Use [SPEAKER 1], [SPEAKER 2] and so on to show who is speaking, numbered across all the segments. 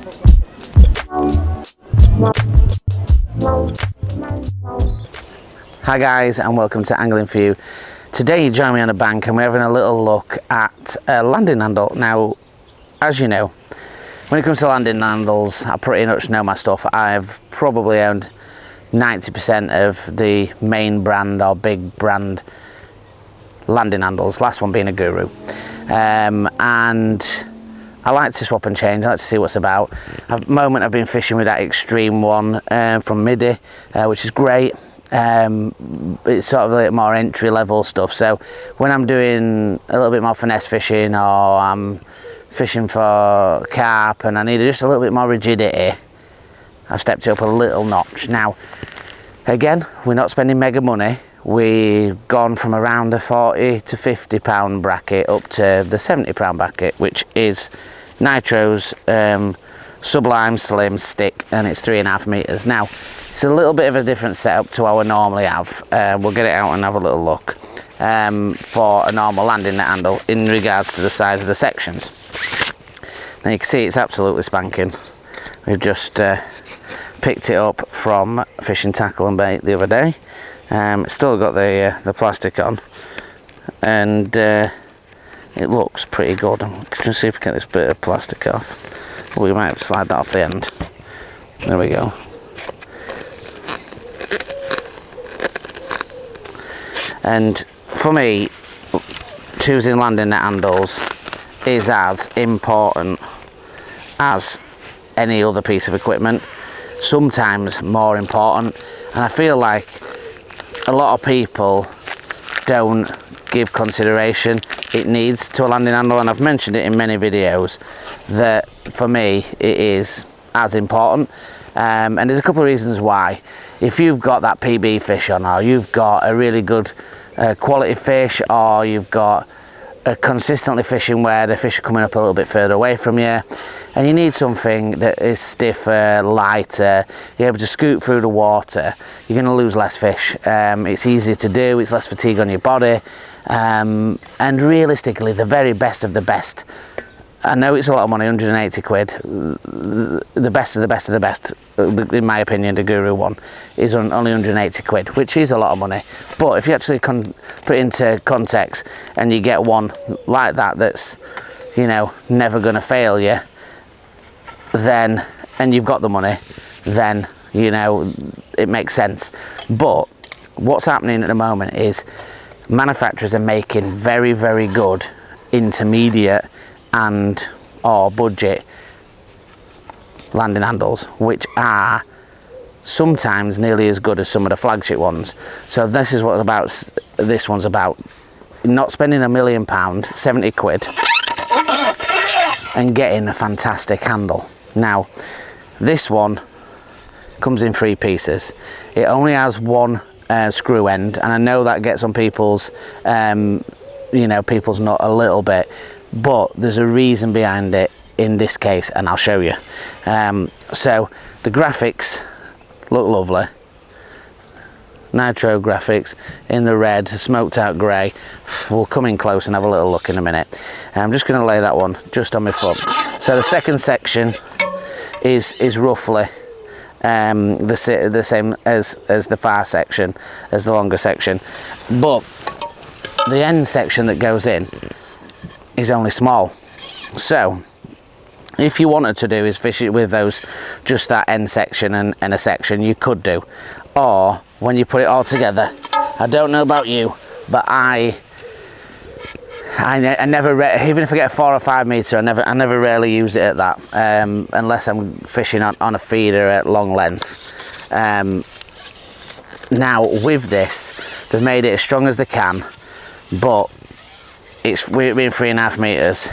[SPEAKER 1] Hi guys, and welcome to Angling For You. Today you join me on a bank and we're having a little look at a landing handle. Now, as you know, when it comes to landing handles, I pretty much know my stuff. I've probably owned 90% of the main brand or big brand landing handles, last one being a Guru. And I like to swap and change, I like to see what's about. At the moment I've been fishing with that extreme one from Midi, which is great. It's sort of a little more entry level stuff, so when I'm doing a little bit more finesse fishing, or I'm fishing for carp and I need just a little bit more rigidity, I've stepped it up a little notch. Now again, we're not spending mega money. We've gone from around the 40 to 50 pound bracket up to the 70 pound bracket, which is Nytro's Sublime Slim stick, and it's 3.5 meters. Now it's a little bit of a different setup to what I normally have. We'll get it out and have a little look for a normal landing net handle in regards to the size of the sections. Now you can see it's absolutely spanking. We've just picked it up from Fishing Tackle and Bait the other day. It's still got the plastic on, and it looks pretty good. I'm just see if we can get this bit of plastic off. We might slide that off the end. There we go. And for me, choosing landing net handles is as important as any other piece of equipment, sometimes more important. And I feel like a lot of people don't give consideration it needs to a landing handle, and I've mentioned it in many videos that for me it is as important. And there's a couple of reasons why. If you've got that PB fish on, or you've got a really good quality fish, or you've got consistently fishing where the fish are coming up a little bit further away from you, and you need something that is stiffer, lighter, you're able to scoot through the water, you're going to lose less fish. It's easier to do, it's less fatigue on your body, and realistically the very best of the best. I know it's a lot of money, 180 quid. The best of the best of the best, in my opinion, the Guru one is only 180 quid, which is a lot of money. But if you actually put it into context and you get one like that that's, you know, never going to fail you, then, and you've got the money, then, you know, it makes sense. But what's happening at the moment is manufacturers are making very, very good intermediate and or budget landing handles, which are sometimes nearly as good as some of the flagship ones. So this is what this one's about. Not spending £1 million, 70 quid, and getting a fantastic handle. Now this one comes in 3 pieces. It only has one screw end, and I know that gets on people's you know, people's nut a little bit, but there's a reason behind it in this case, and I'll show you. So the graphics look lovely. Nytro graphics in the red, smoked out grey. We'll come in close and have a little look in a minute. I'm just going to lay that one just on my foot. So the second section is roughly the same as the far section, as the longer section, but the end section that goes in is only small. So if you wanted to do is fish it with those, just that end section and a section, you could do. Or when you put it all together, I don't know about you, but I never, even if I get a 4 or 5 meter, I never really use it at that, unless I'm fishing on a feeder at long length. Now with this, they've made it as strong as they can, but it's being 3.5 meters.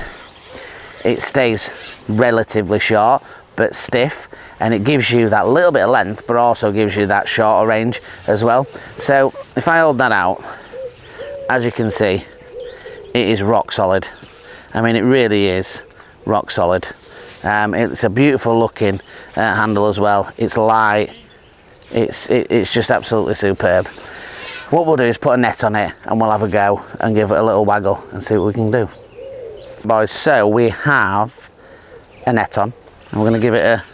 [SPEAKER 1] It stays relatively short but stiff, and it gives you that little bit of length, but also gives you that shorter range as well. So if I hold that out, as you can see, it is rock solid. I mean, it really is rock solid. It's a beautiful looking handle as well. It's light. It's just absolutely superb. What we'll do is put a net on it and we'll have a go and give it a little waggle and see what we can do. Boys, so we have a net on. and we're going to give it a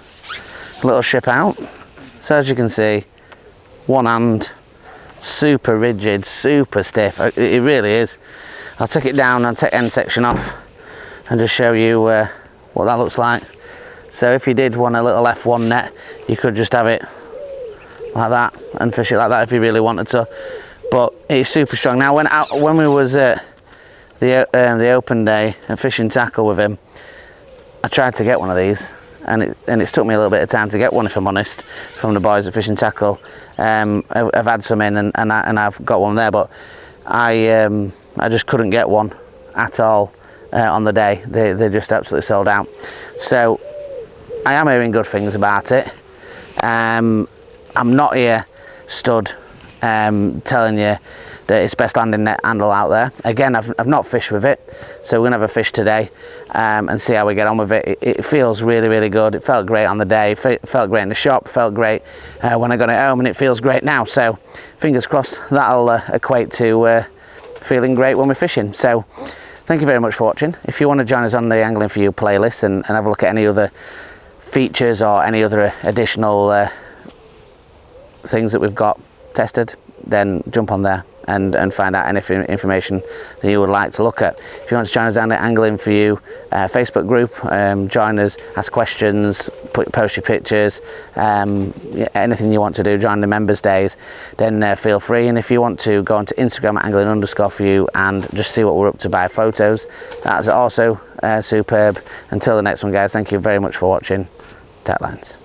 [SPEAKER 1] little ship out. So as you can see, one hand, super rigid, super stiff. It really is. I'll take it down and take end section off and just show you what that looks like. So if you did want a little F1 net, you could just have it like that and fish it like that if you really wanted to. But it's super strong. Now when we was at the open day and fishing tackle with him, I tried to get one of these, and it's took me a little bit of time to get one, if I'm honest, from the boys at Fishing Tackle. I've had some in and I've got one there, but I just couldn't get one at all on the day. They just absolutely sold out. So I am hearing good things about it. I'm not here stood telling you that it's best landing net handle out there. Again, I've not fished with it, so we're gonna have a fish today and see how we get on with it. It feels really, really good. It felt great on the day, felt great in the shop, felt great when I got it home, and it feels great now. So fingers crossed that'll equate to feeling great when we're fishing. So thank you very much for watching. If you want to join us on the Angling For You playlist and have a look at any other features or any other additional things that we've got tested, then jump on there and find out any information that you would like to look at. If you want to join us on the Angling For You Facebook group, join us, ask questions, post your pictures, anything you want to do, join the members days, then feel free. And if you want to go onto Instagram at angling_for_you and just see what we're up to by photos, that's also superb. Until the next one, guys, thank you very much for watching. Tight lines.